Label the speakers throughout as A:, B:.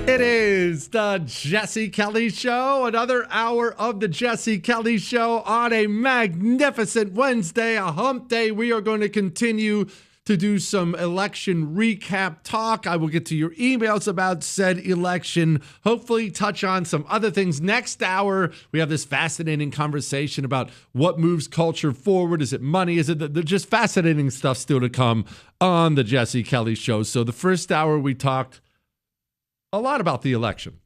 A: It is the Jesse Kelly Show, another hour of the Jesse Kelly Show on a magnificent Wednesday, a hump day. We are going to continue to do some election recap talk. I will get to your emails about said election, hopefully touch on some other things. Next hour, we have this fascinating conversation about what moves culture forward. Is it money? Is it just fascinating stuff still to come on the Jesse Kelly Show? So the first hour we talked a lot about the election.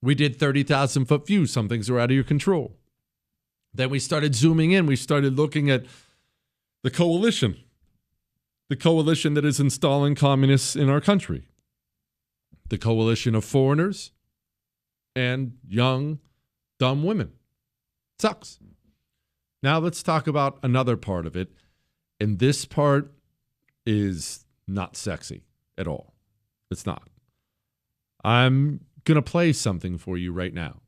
A: We did 30,000-foot view. Some things are out of your control. Then we started zooming in. We started looking at the coalition that is installing communists in our country, the coalition of foreigners and young, dumb women. Sucks. Now let's talk about another part of it. And this part is not sexy at all. It's not. I'm going to play something for you right now.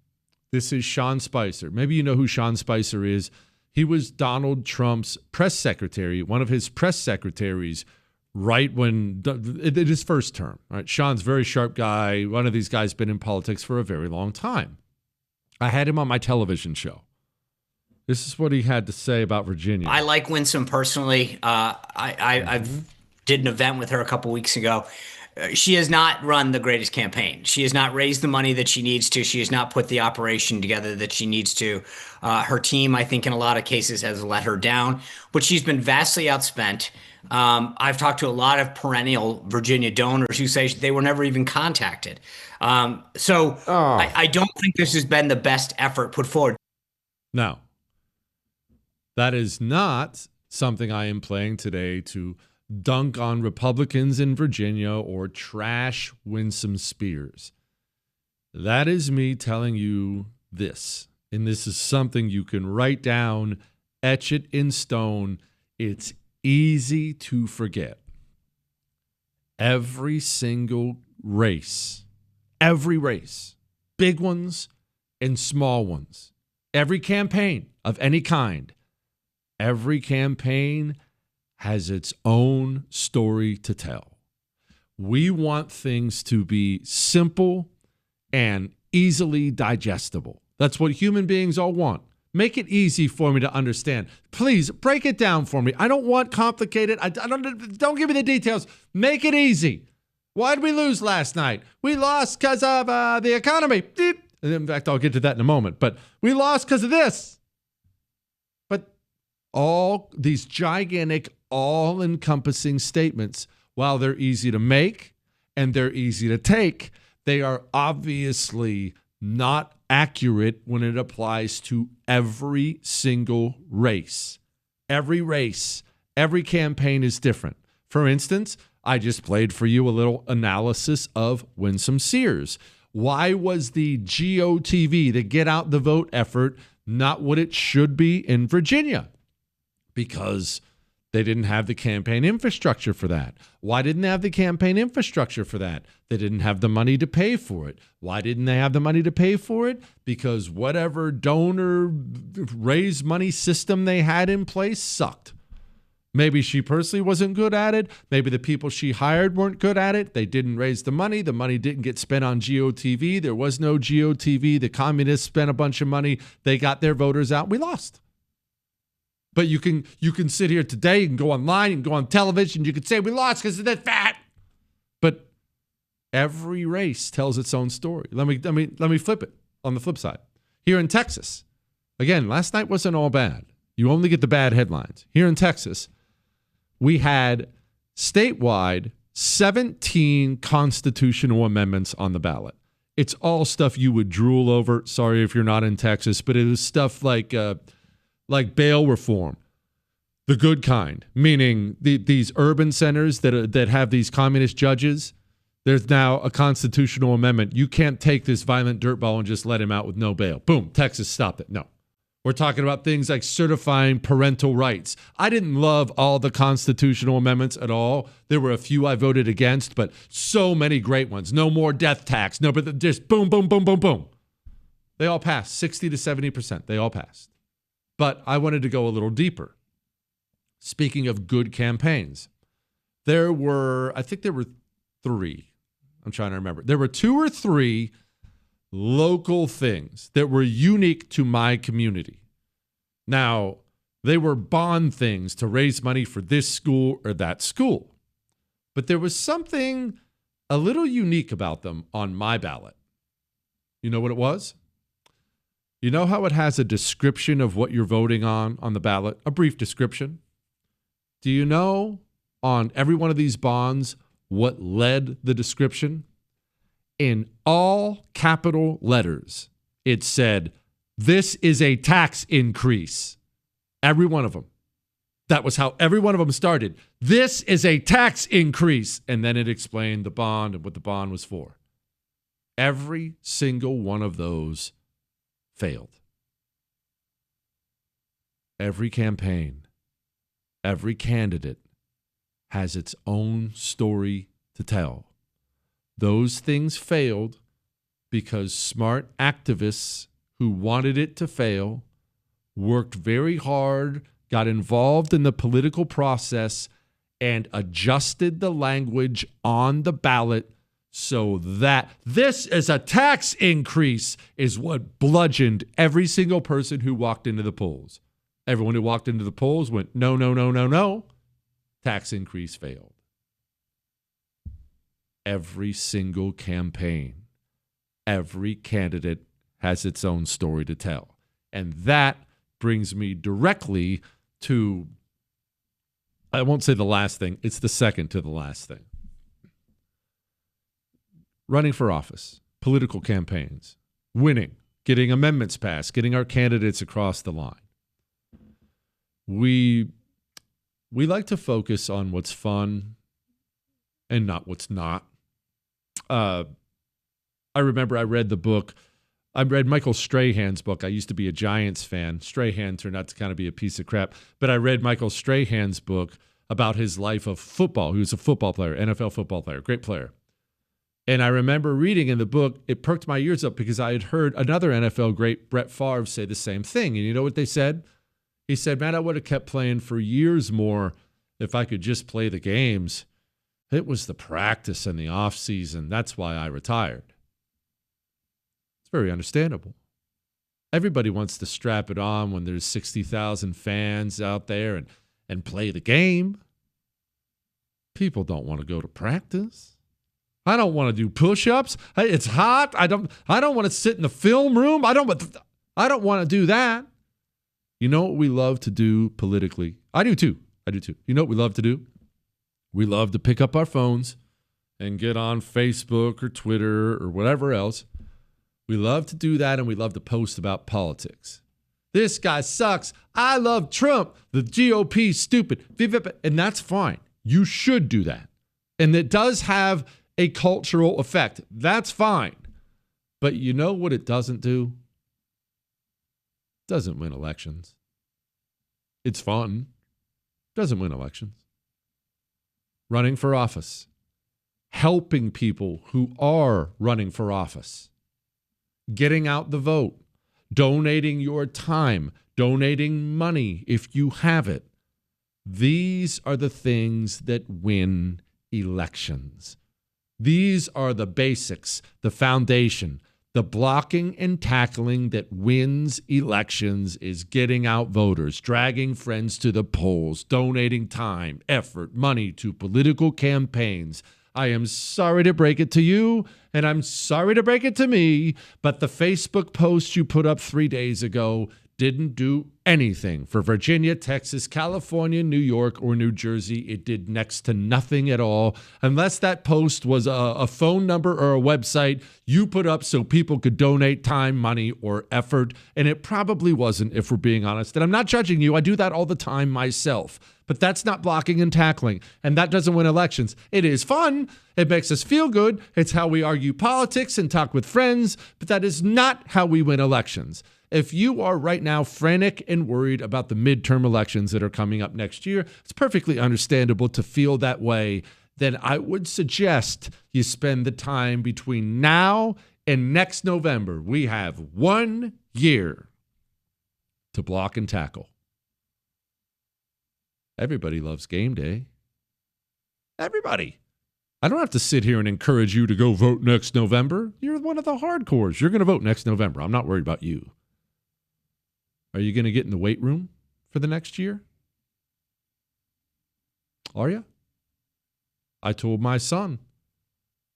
A: This is Sean Spicer. Maybe you know who Sean Spicer is. He was Donald Trump's press secretary, one of his press secretaries, right when in his first term. Right? Sean's a very sharp guy. One of these guys been in politics for a very long time. I had him on my television show. This is what he had to say about Virginia.
B: I like Winsome personally. I've did an event with her a couple weeks ago. She has not run the greatest campaign. She has not raised the money that she needs to. She has not put the operation together that she needs to. Her team, I think, in a lot of cases has let her down, but she's been vastly outspent. I've talked to a lot of perennial Virginia donors who say they were never even contacted. I don't think this has been the best effort put forward.
A: No, that is not something I am playing today to dunk on Republicans in Virginia or trash Winsome Spears. That is me telling you this, and this is something you can write down, etch it in stone. It's easy to forget. Every single race, big ones and small ones, every campaign of any kind, every campaign has its own story to tell. We want things to be simple and easily digestible. That's what human beings all want. Make it easy for me to understand. Please break it down for me. I don't want complicated. Don't give me the details. Make it easy. Why did we lose last night? We lost because of the economy. In fact, I'll get to that in a moment. But we lost because of this. But all these gigantic, all-encompassing statements, while they're easy to make and they're easy to take, they are obviously not accurate when it applies to every single race. Every race, every campaign is different. For instance, I just played for you a little analysis of Winsome Sears. Why was the GOTV, the Get Out the Vote effort, not what it should be in Virginia? Because they didn't have the campaign infrastructure for that. Why didn't they have the campaign infrastructure for that? They didn't have the money to pay for it. Why didn't they have the money to pay for it? Because whatever donor raise money system they had in place sucked. Maybe she personally wasn't good at it. Maybe the people she hired weren't good at it. They didn't raise the money. The money didn't get spent on GOTV. There was no GOTV. The communists spent a bunch of money. They got their voters out. We lost. But you can sit here today, you can go online, you can go on television, you can say we lost because of that fat. But every race tells its own story. Let me flip it on the flip side. Here in Texas, again, last night wasn't all bad. You only get the bad headlines. Here in Texas, we had statewide 17 constitutional amendments on the ballot. It's all stuff you would drool over. Sorry if you're not in Texas, but it was stuff like bail reform, the good kind, meaning these urban centers that have these communist judges. There's now a constitutional amendment. You can't take this violent dirtball and just let him out with no bail. Boom, Texas stopped it. No. We're talking about things like certifying parental rights. I didn't love all the constitutional amendments at all. There were a few I voted against, but so many great ones. No more death tax. No, but just boom, boom, boom, boom, boom. They all passed, 60 to 70%. They all passed. But I wanted to go a little deeper. Speaking of good campaigns, I think there were three. I'm trying to remember. There were 2 or 3 local things that were unique to my community. Now, they were bond things to raise money for this school or that school. But there was something a little unique about them on my ballot. You know what it was? You know how it has a description of what you're voting on the ballot? A brief description. Do you know on every one of these bonds what led the description? In all capital letters, it said, "This is a tax increase." Every one of them. That was how every one of them started. This is a tax increase. And then it explained the bond and what the bond was for. Every single one of those failed. Every campaign, every candidate has its own story to tell. Those things failed because smart activists who wanted it to fail worked very hard, got involved in the political process, and adjusted the language on the ballot so that this is a tax increase is what bludgeoned every single person who walked into the polls. Everyone who walked into the polls went, no, no, no, no, no. Tax increase failed. Every single campaign, every candidate has its own story to tell. And that brings me directly to, I won't say the last thing, it's the second to the last thing. Running for office, political campaigns, winning, getting amendments passed, getting our candidates across the line. We like to focus on what's fun and not what's not. I remember I read Michael Strahan's book. I used to be a Giants fan. Strahan turned out to kind of be a piece of crap. But I read Michael Strahan's book about his life of football. He was a football player, NFL football player, great player. And I remember reading in the book, it perked my ears up because I had heard another NFL great, Brett Favre, say the same thing. And you know what they said? He said, man, I would have kept playing for years more if I could just play the games. It was the practice and the off season. That's why I retired. It's very understandable. Everybody wants to strap it on when there's 60,000 fans out there and play the game. People don't want to go to practice. I don't want to do push-ups. It's hot. I don't want to sit in the film room. I don't want to do that. You know what we love to do politically? I do too. You know what we love to do? We love to pick up our phones and get on Facebook or Twitter or whatever else. We love to do that, and we love to post about politics. This guy sucks. I love Trump. The GOP stupid. And that's fine. You should do that. And it does have a cultural effect. That's fine. But you know what it doesn't do? It doesn't win elections. It's fun. It doesn't win elections. Running for office. Helping people who are running for office. Getting out the vote. Donating your time. Donating money if you have it. These are the things that win elections. These are the basics, the foundation. The blocking and tackling that wins elections is getting out voters, dragging friends to the polls, donating time, effort, money to political campaigns. I am sorry to break it to you, and I'm sorry to break it to me, but the Facebook post you put up 3 days ago didn't do anything for Virginia, Texas, California, New York, or New Jersey. It did next to nothing at all, unless that post was a phone number or a website you put up so people could donate time, money, or effort. And it probably wasn't, if we're being honest. And I'm not judging you. I do that all the time myself. But that's not blocking and tackling. And that doesn't win elections. It is fun. It makes us feel good. It's how we argue politics and talk with friends. But that is not how we win elections. If you are right now frantic and worried about the midterm elections that are coming up next year, it's perfectly understandable to feel that way. Then I would suggest you spend the time between now and next November. We have 1 year to block and tackle. Everybody loves game day. Everybody. I don't have to sit here and encourage you to go vote next November. You're one of the hardcores. You're going to vote next November. I'm not worried about you. Are you going to get in the weight room for the next year? Are you? I told my son.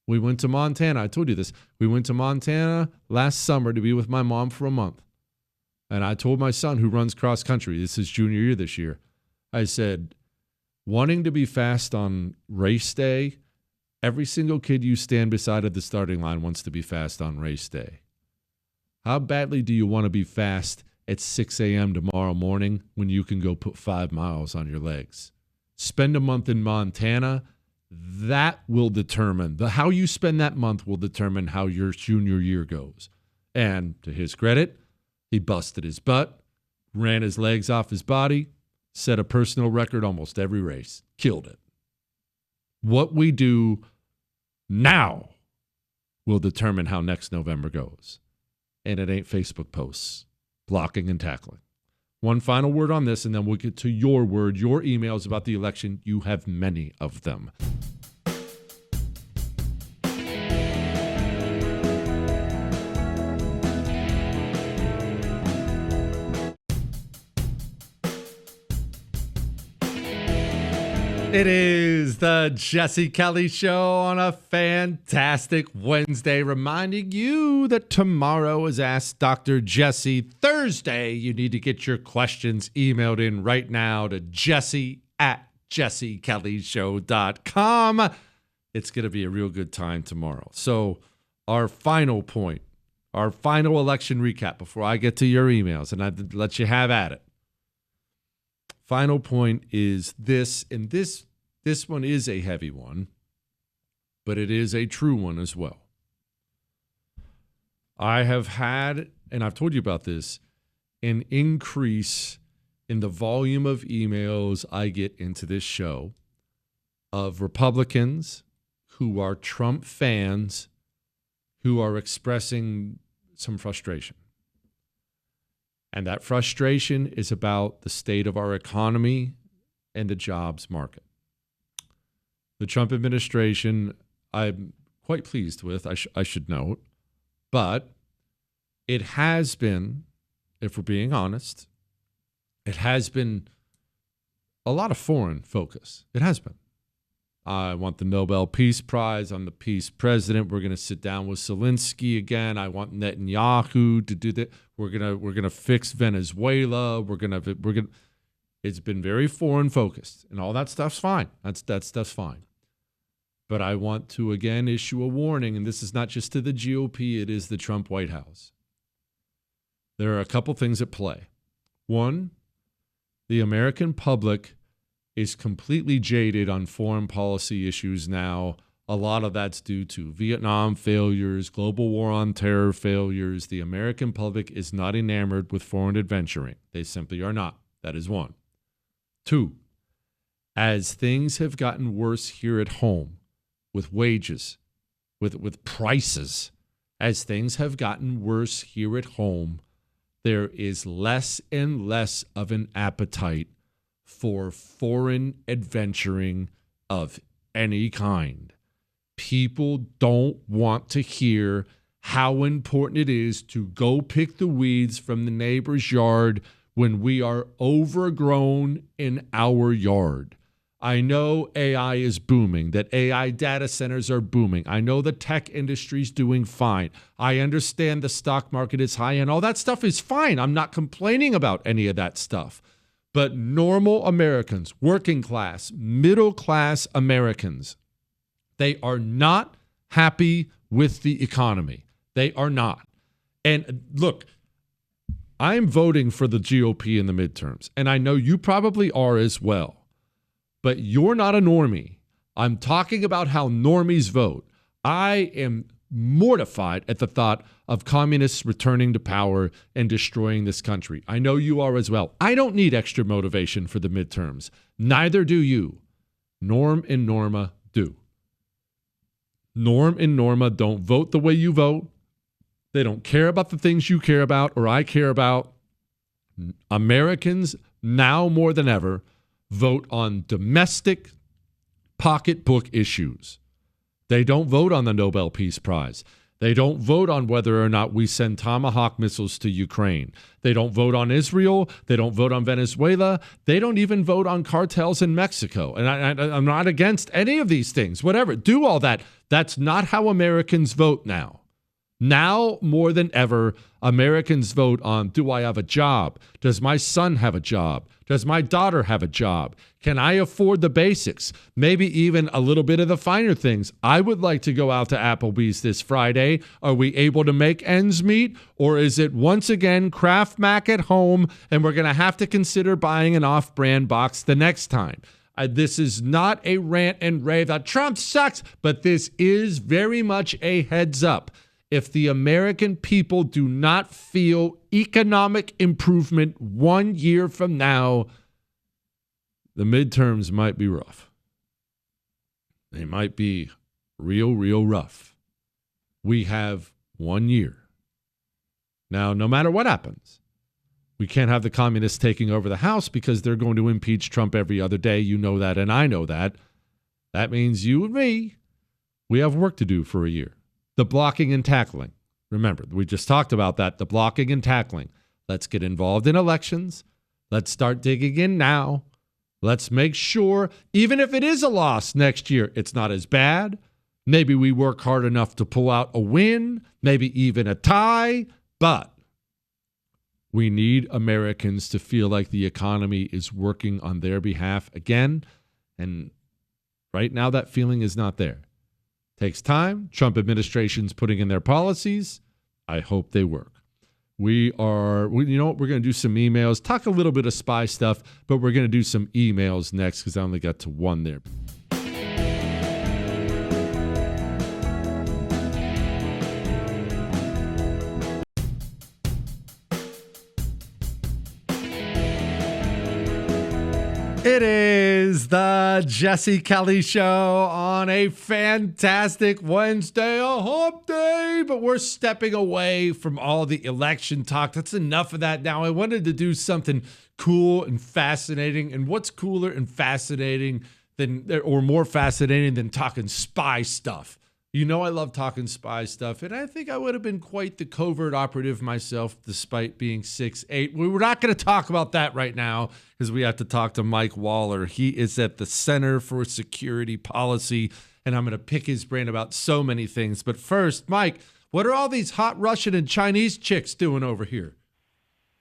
A: We went to Montana. I told you this. We went to Montana last summer to be with my mom for a month. And I told my son, who runs cross country, this is junior year this year, I said, wanting to be fast on race day, every single kid you stand beside at the starting line wants to be fast on race day. How badly do you want to be fast at 6 a.m. tomorrow morning when you can go put 5 miles on your legs? Spend a month in Montana. That will determine, how you spend that month will determine how your junior year goes. And to his credit, he busted his butt, ran his legs off his body, set a personal record almost every race, killed it. What we do now will determine how next November goes. And it ain't Facebook posts, blocking and tackling. One final word on this, and then we'll get to your word, your emails about the election. You have many of them. It is the Jesse Kelly Show on a fantastic Wednesday, reminding you that tomorrow is Ask Dr. Jesse. Thursday, you need to get your questions emailed in right now to jesse@jessekellyshow.com. It's going to be a real good time tomorrow. So our final point, our final election recap before I get to your emails, and I let you have at it. Final point is this, and this one is a heavy one, but it is a true one as well. I have had, and I've told you about this, an increase in the volume of emails I get into this show of Republicans who are Trump fans who are expressing some frustration. And that frustration is about the state of our economy and the jobs market. The Trump administration, I'm quite pleased with, I should note, but it has been, if we're being honest, it has been a lot of foreign focus. It has been. I want the Nobel Peace Prize. I'm the peace president. We're going to sit down with Zelensky again. I want Netanyahu to do that. We're gonna fix Venezuela. It's been very foreign focused, and all that stuff's fine. That stuff's fine. But I want to again issue a warning, and this is not just to the GOP. It is the Trump White House. There are a couple things at play. One, the American public is completely jaded on foreign policy issues now. A lot of that's due to Vietnam failures, global war on terror failures. The American public is not enamored with foreign adventuring. They simply are not. That is one. Two, as things have gotten worse here at home with wages, with prices, as things have gotten worse here at home, there is less and less of an appetite for foreign adventuring of any kind. People don't want to hear how important it is to go pick the weeds from the neighbor's yard when we are overgrown in our yard. I know AI is booming, that AI data centers are booming. I know the tech industry is doing fine. I understand the stock market is high and all that stuff is fine. I'm not complaining about any of that stuff. But normal Americans, working class, middle class Americans, they are not happy with the economy. They are not. And look, I'm voting for the GOP in the midterms, and I know you probably are as well. But you're not a normie. I'm talking about how normies vote. I am mortified at the thought of communists returning to power and destroying this country. I know you are as well. I don't need extra motivation for the midterms. Neither do you. Norm and Norma do. Norm and Norma don't vote the way you vote. They don't care about the things you care about or I care about. Americans, now more than ever, vote on domestic pocketbook issues. They don't vote on the Nobel Peace Prize. They don't vote on whether or not we send Tomahawk missiles to Ukraine. They don't vote on Israel. They don't vote on Venezuela. They don't even vote on cartels in Mexico. And I'm not against any of these things. Whatever. Do all that. That's not how Americans vote now. Now, more than ever, Americans vote on, do I have a job? Does my son have a job? Does my daughter have a job? Can I afford the basics? Maybe even a little bit of the finer things. I would like to go out to Applebee's this Friday. Are we able to make ends meet? Or is it once again Kraft Mac at home and we're going to have to consider buying an off-brand box the next time? This is not a rant and rave that Trump sucks, but this is very much a heads up. If the American people do not feel economic improvement 1 year from now, the midterms might be rough. They might be real rough. We have 1 year. Now, no matter what happens, we can't have the communists taking over the House because they're going to impeach Trump every other day. You know that, and I know that. That means you and me, we have work to do for a year. The blocking and tackling. Remember, we just talked about that, the blocking and tackling. Let's get involved in elections. Let's start digging in now. Let's make sure, even if it is a loss next year, it's not as bad. Maybe we work hard enough to pull out a win, maybe even a tie, but we need Americans to feel like the economy is working on their behalf again. And right now, that feeling is not there. Takes time. Trump administration's putting in their policies. I hope they work. You know what? We're going to do some emails, talk a little bit of spy stuff, but we're going to do some emails next because I only got to one there. It is the Jesse Kelly Show on a fantastic Wednesday, a hump day, but we're stepping away from all the election talk. That's enough of that now. I wanted to do something cool and fascinating, and what's cooler and fascinating than, or more fascinating than talking spy stuff? You know I love talking spy stuff, and I think I would have been quite the covert operative myself despite being 6'8". We're not going to talk about that right now because we have to talk to Mike Waller. He is at the Center for Security Policy, and I'm going to pick his brain about so many things. But first, Mike, what are all these hot Russian and Chinese chicks doing over here?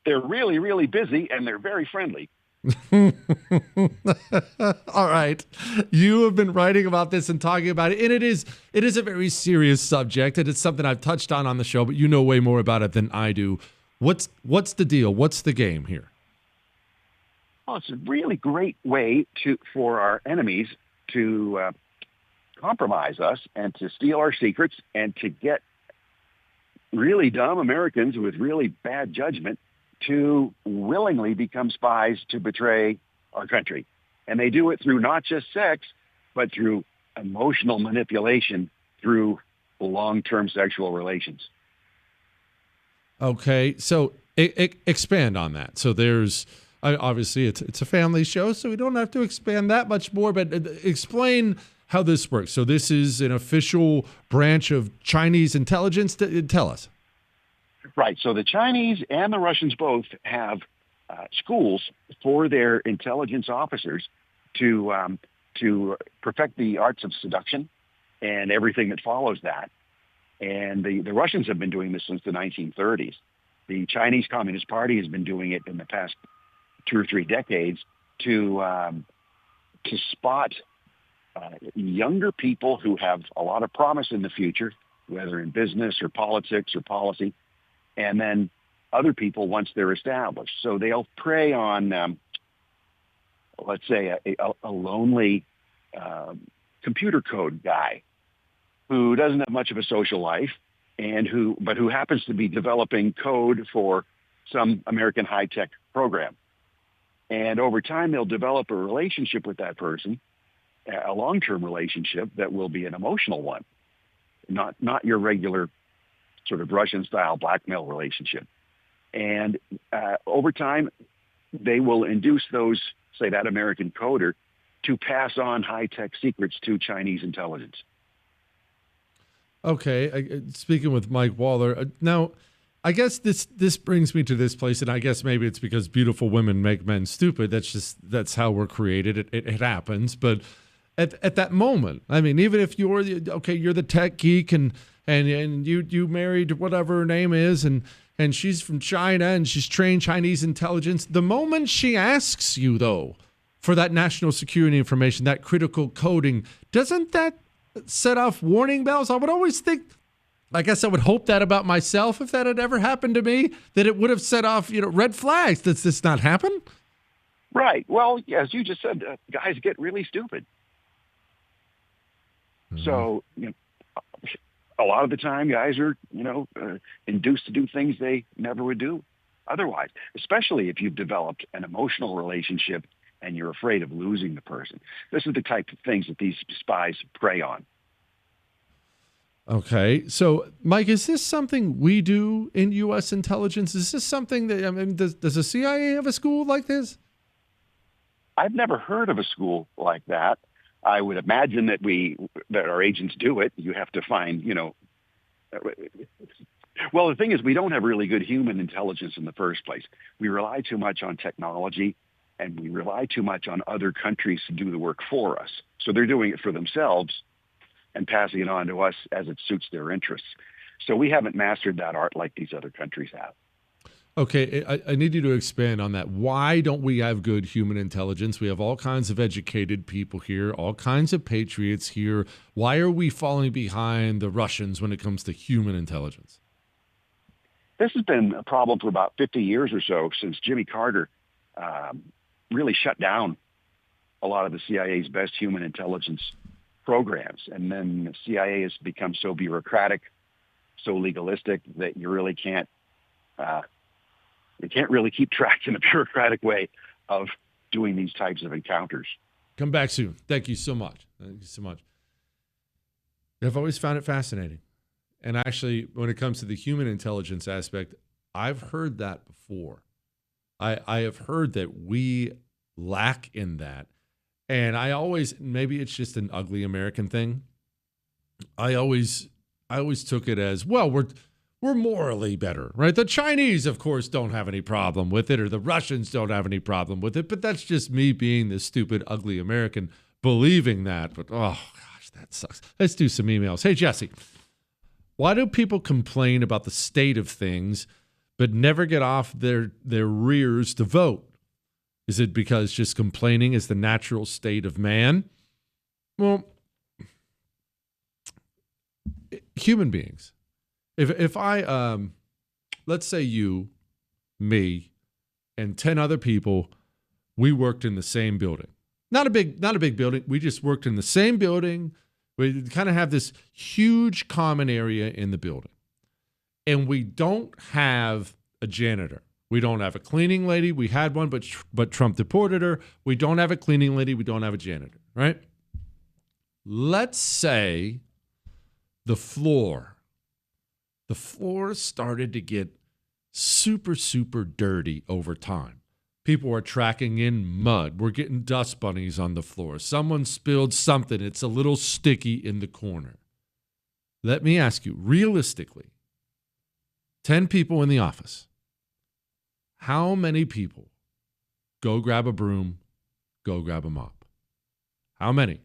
C: They're really busy, and they're very friendly.
A: All right. You have been writing about this and talking about it, and it is a very serious subject, and it's something I've touched on the show, but you know way more about it than I do. What's the deal? What's the game here?
C: Well, it's a really great way for our enemies to compromise us and to steal our secrets and to get really dumb Americans with really bad judgment to willingly become spies to betray our country. And they do it through not just sex, but through emotional manipulation, through long-term sexual relations.
A: Okay, so expand on that. So there's, obviously it's a family show, so we don't have to expand that much more, but explain how this works. So this is an official branch of Chinese intelligence. Tell us.
C: Right. So the Chinese and the Russians both have schools for their intelligence officers to perfect the arts of seduction and everything that follows that. And the Russians have been doing this since the 1930s. The Chinese Communist Party has been doing it in the past 2 or 3 decades to spot younger people who have a lot of promise in the future, whether in business or politics or policy, and then other people once they're established. So they'll prey on, let's say, a lonely computer code guy who doesn't have much of a social life and who happens to be developing code for some American high-tech program. And over time, they'll develop a relationship with that person, a long-term relationship that will be an emotional one, not your regular sort of Russian-style blackmail relationship. And over time, they will induce those, say that American coder, to pass on high-tech secrets to Chinese intelligence.
A: Okay, speaking with Mike Waller, now I guess this brings me to this place, and I guess maybe it's because beautiful women make men stupid. That's how we're created. It happens, but at that moment, I mean, even if you're the tech geek and you married whatever her name is, and she's from China and she's trained Chinese intelligence. The moment she asks you though for that national security information, that critical coding, doesn't that set off warning bells? I would always think, I guess I would hope that about myself if that had ever happened to me, that it would have set off, red flags. Does this not happen?
C: Right. Well, as you just said, guys get really stupid. Mm-hmm. So, a lot of the time guys are, induced to do things they never would do otherwise, especially if you've developed an emotional relationship and you're afraid of losing the person. This is the type of things that these spies prey on.
A: Okay. So, Mike, is this something we do in U.S. intelligence? Is this something that, does the CIA have a school like this?
C: I've never heard of a school like that. I would imagine that our agents do it. You have to find, well, the thing is, we don't have really good human intelligence in the first place. We rely too much on technology, and we rely too much on other countries to do the work for us. So they're doing it for themselves and passing it on to us as it suits their interests. So we haven't mastered that art like these other countries have.
A: Okay, I need you to expand on that. Why don't we have good human intelligence? We have all kinds of educated people here, all kinds of patriots here. Why are we falling behind the Russians when it comes to human intelligence?
C: This has been a problem for about 50 years or so, since Jimmy Carter really shut down a lot of the CIA's best human intelligence programs. And then the CIA has become so bureaucratic, so legalistic, that you really can't really keep track in a bureaucratic way of doing these types of encounters.
A: Come back soon. Thank you so much. Thank you so much. I've always found it fascinating. And actually, when it comes to the human intelligence aspect, I've heard that before. I have heard that we lack in that. And I always, maybe it's just an ugly American thing. I always took it as, well, we're morally better, right? The Chinese, of course, don't have any problem with it, or the Russians don't have any problem with it, but that's just me being the stupid, ugly American believing that. But, oh, gosh, that sucks. Let's do some emails. Hey, Jesse, why do people complain about the state of things but never get off their rears to vote? Is it because just complaining is the natural state of man? Well, human beings. If I, let's say you, me, and 10 other people, we worked in the same building. Not a big building. We just worked in the same building. We kind of have this huge common area in the building. And we don't have a janitor. We don't have a cleaning lady. We had one, but Trump deported her. We don't have a cleaning lady. We don't have a janitor, right? Let's say the floor started to get super, super dirty over time. People are tracking in mud. We're getting dust bunnies on the floor. Someone spilled something. It's a little sticky in the corner. Let me ask you, realistically, 10 people in the office, how many people go grab a broom, go grab a mop? How many?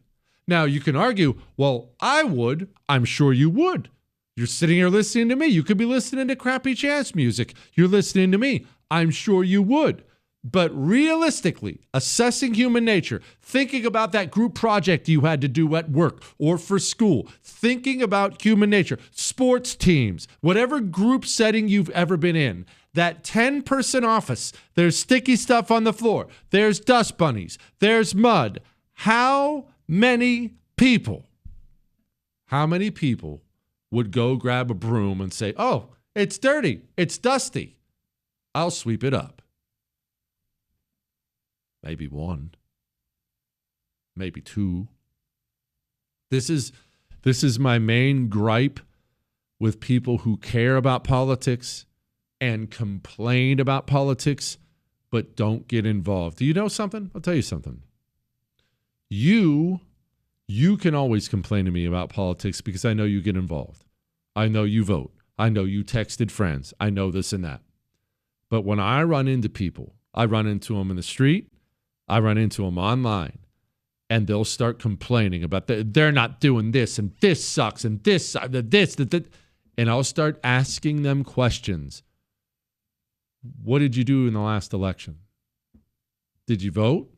A: Now, you can argue, well, I would. I'm sure you would. You're sitting here listening to me. You could be listening to crappy jazz music. You're listening to me. I'm sure you would. But realistically, assessing human nature, thinking about that group project you had to do at work or for school, thinking about human nature, sports teams, whatever group setting you've ever been in, that 10-person office, there's sticky stuff on the floor, there's dust bunnies, there's mud. How many people would go grab a broom and say, oh, it's dirty, it's dusty, I'll sweep it up? Maybe one, maybe two. This is my main gripe with people who care about politics and complain about politics, but don't get involved. Do you know something? I'll tell you something. You can always complain to me about politics because I know you get involved. I know you vote. I know you texted friends. I know this and that. But when I run into people, I run into them in the street, I run into them online, and they'll start complaining about they're not doing this, and this sucks, and this, and I'll start asking them questions. What did you do in the last election? Did you vote?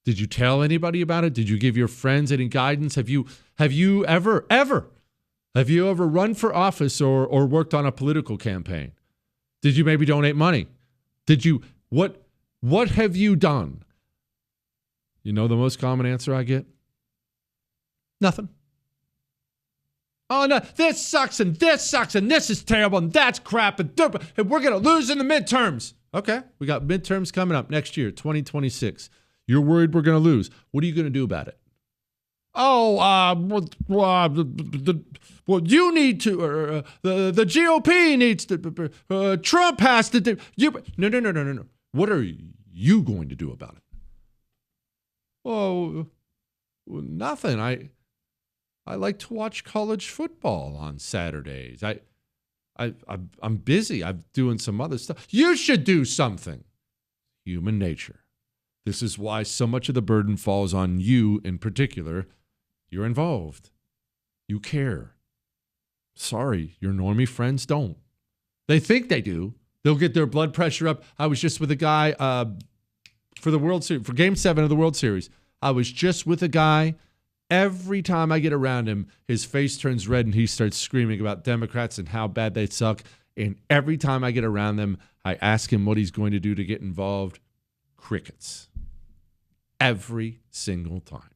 A: Did you tell anybody about it? Did you give your friends any guidance? Have you ever run for office or worked on a political campaign? Did you maybe donate money? What have you done? You know the most common answer I get? Nothing. Oh, no, this sucks, and this is terrible, and that's crap, and we're going to lose in the midterms. Okay, we got midterms coming up next year, 2026. You're worried we're going to lose. What are you going to do about it? Well, you need to, the GOP needs to, Trump has to do. No. What are you going to do about it? Oh, nothing. I like to watch college football on Saturdays. I'm busy. I'm doing some other stuff. You should do something. Human nature. This is why so much of the burden falls on you in particular. You're involved. You care. Sorry, your normie friends don't. They think they do. They'll get their blood pressure up. I was just with a guy for the World Series, for Game 7 of the World Series. I was just with a guy. Every time I get around him, his face turns red and he starts screaming about Democrats and how bad they suck. And every time I get around them, I ask him what he's going to do to get involved. Crickets. Every single time.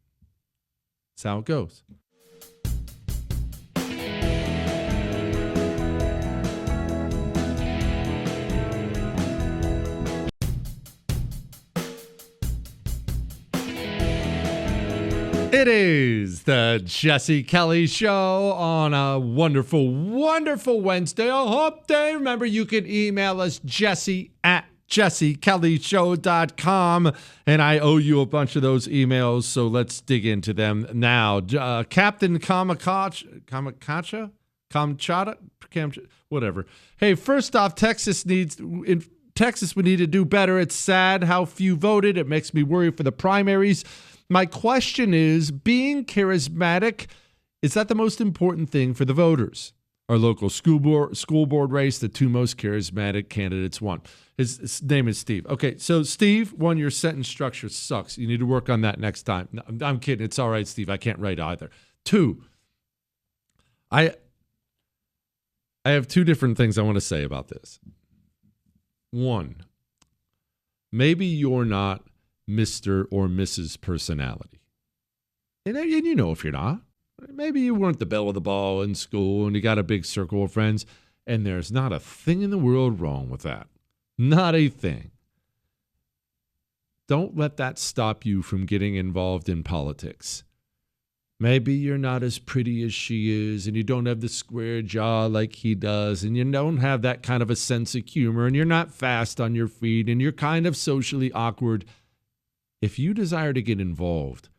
A: That's how it goes. It is the Jesse Kelly Show on a wonderful, wonderful Wednesday, a hump day. Remember, you can email us, jesse@jessekellyshow.com, and I owe you a bunch of those emails, so let's dig into them now. Captain Kamchatka, whatever. Hey, first off, Texas, we need to do better. It's sad how few voted. It makes me worry for the primaries. My question is, being charismatic, is that the most important thing for the voters? Our local school board race, the two most charismatic candidates won. His name is Steve. Okay, so Steve, one, your sentence structure sucks. You need to work on that next time. No, I'm kidding. It's all right, Steve. I can't write either. Two, I have two different things I want to say about this. One, maybe you're not Mr. or Mrs. Personality. And you know if you're not. Maybe you weren't the belle of the ball in school and you got a big circle of friends, and there's not a thing in the world wrong with that. Not a thing. Don't let that stop you from getting involved in politics. Maybe you're not as pretty as she is, and you don't have the square jaw like he does, and you don't have that kind of a sense of humor, and you're not fast on your feet, and you're kind of socially awkward. If you desire to get involved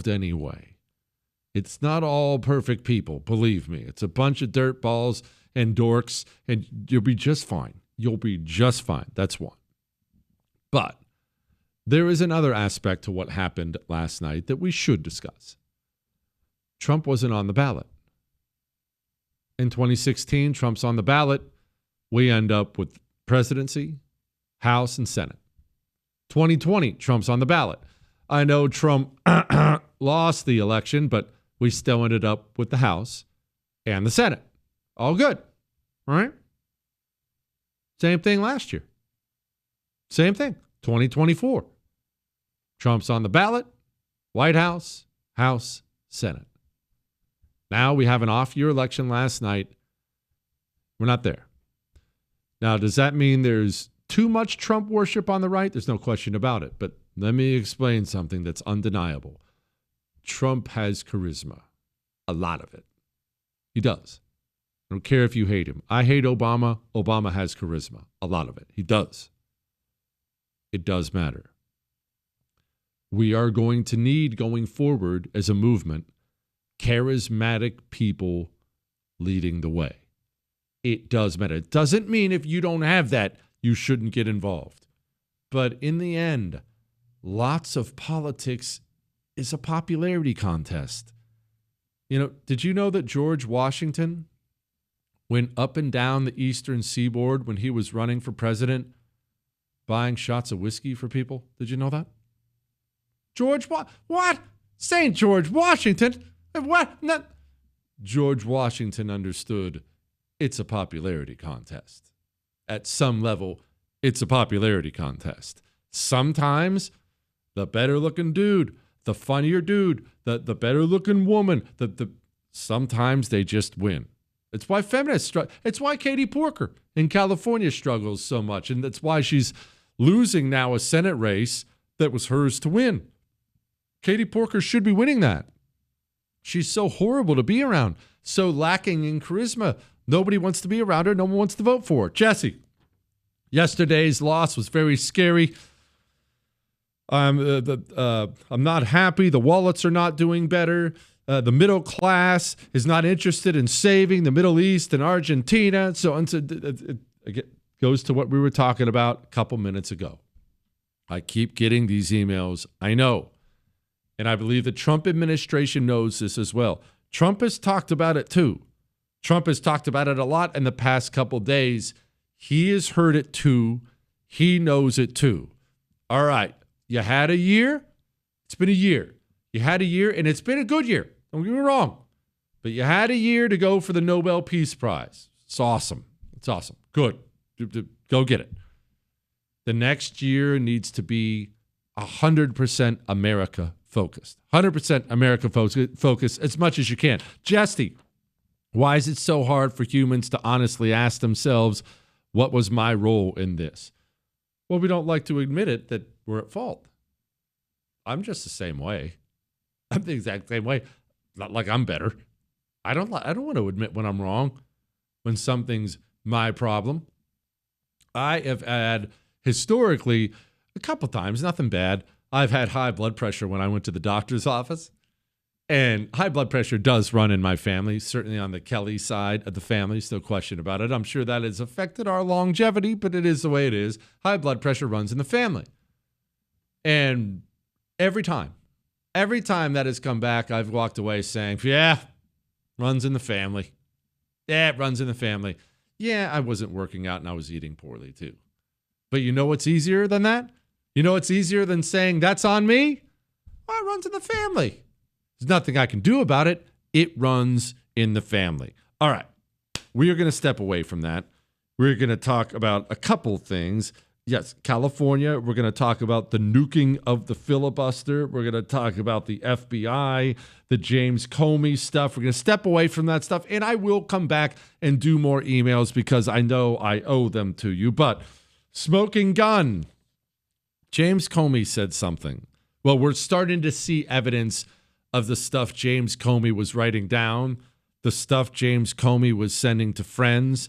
A: anyway. It's not all perfect people, believe me. It's a bunch of dirt balls and dorks, and you'll be just fine. You'll be just fine. That's one. But there is another aspect to what happened last night that we should discuss. Trump wasn't on the ballot. In 2016, Trump's on the ballot. We end up with presidency, House, and Senate. 2020, Trump's on the ballot. I know Trump lost the election, but we still ended up with the House and the Senate. All good. All right? Same thing last year. Same thing. 2024. Trump's on the ballot, White House, House, Senate. Now we have an off-year election last night. We're not there. Now, does that mean there's too much Trump worship on the right? There's no question about it. But let me explain something that's undeniable. Trump has charisma. A lot of it. He does. I don't care if you hate him. I hate Obama. Obama has charisma. A lot of it. He does. It does matter. We are going to need, going forward as a movement, charismatic people leading the way. It does matter. It doesn't mean if you don't have that, you shouldn't get involved. But in the end, lots of politics is a popularity contest. You know, did you know that George Washington went up and down the eastern seaboard when he was running for president, buying shots of whiskey for people? Did you know that? What? St. George Washington? What? Not. George Washington understood it's a popularity contest. At some level, it's a popularity contest. Sometimes the better looking dude, the funnier dude, the better looking woman, sometimes they just win. It's why feminists struggle. It's why Katie Porker in California struggles so much. And that's why she's losing now a Senate race that was hers to win. Katie Porker should be winning that. She's so horrible to be around, so lacking in charisma. Nobody wants to be around her. No one wants to vote for her. Jesse, yesterday's loss was very scary. I'm not happy. The wallets are not doing better. The middle class is not interested in saving the Middle East and Argentina. So it goes to what we were talking about a couple minutes ago. I keep getting these emails. I know. And I believe the Trump administration knows this as well. Trump has talked about it too. Trump has talked about it a lot in the past couple days. He has heard it too. He knows it too. All right. You had a year. It's been a year. You had a year, and it's been a good year. Don't get me wrong. But you had a year to go for the Nobel Peace Prize. It's awesome. It's awesome. Good. Go get it. The next year needs to be 100% America focused. 100% America focused as much as you can. Jesse, why is it so hard for humans to honestly ask themselves, what was my role in this? Well, we don't like to admit it that we're at fault. I'm just the same way. I'm the exact same way. Not like I'm better. I don't want to admit when I'm wrong, when something's my problem. I have had historically a couple times, nothing bad. I've had high blood pressure when I went to the doctor's office. And high blood pressure does run in my family, certainly on the Kelly side of the family, no question about it. I'm sure that has affected our longevity, but it is the way it is. High blood pressure runs in the family. And every time that has come back, I've walked away saying, yeah, runs in the family. Yeah, it runs in the family. Yeah, I wasn't working out and I was eating poorly too. But you know what's easier than that? You know what's easier than saying that's on me? Well, it runs in the family. There's nothing I can do about it. It runs in the family. All right. We are going to step away from that. We're going to talk about a couple things. Yes, California. We're going to talk about the nuking of the filibuster. We're going to talk about the FBI, the James Comey stuff. We're going to step away from that stuff. And I will come back and do more emails because I know I owe them to you. But smoking gun. James Comey said something. Well, we're starting to see evidence of the stuff James Comey was writing down, the stuff James Comey was sending to friends.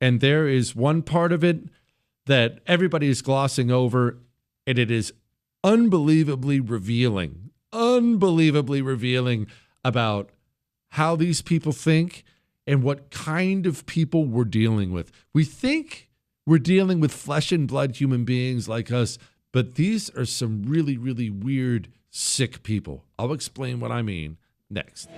A: And there is one part of it that everybody is glossing over, and it is unbelievably revealing about how these people think and what kind of people we're dealing with. We think we're dealing with flesh and blood human beings like us, but these are some really, really weird, sick people. I'll explain what I mean next.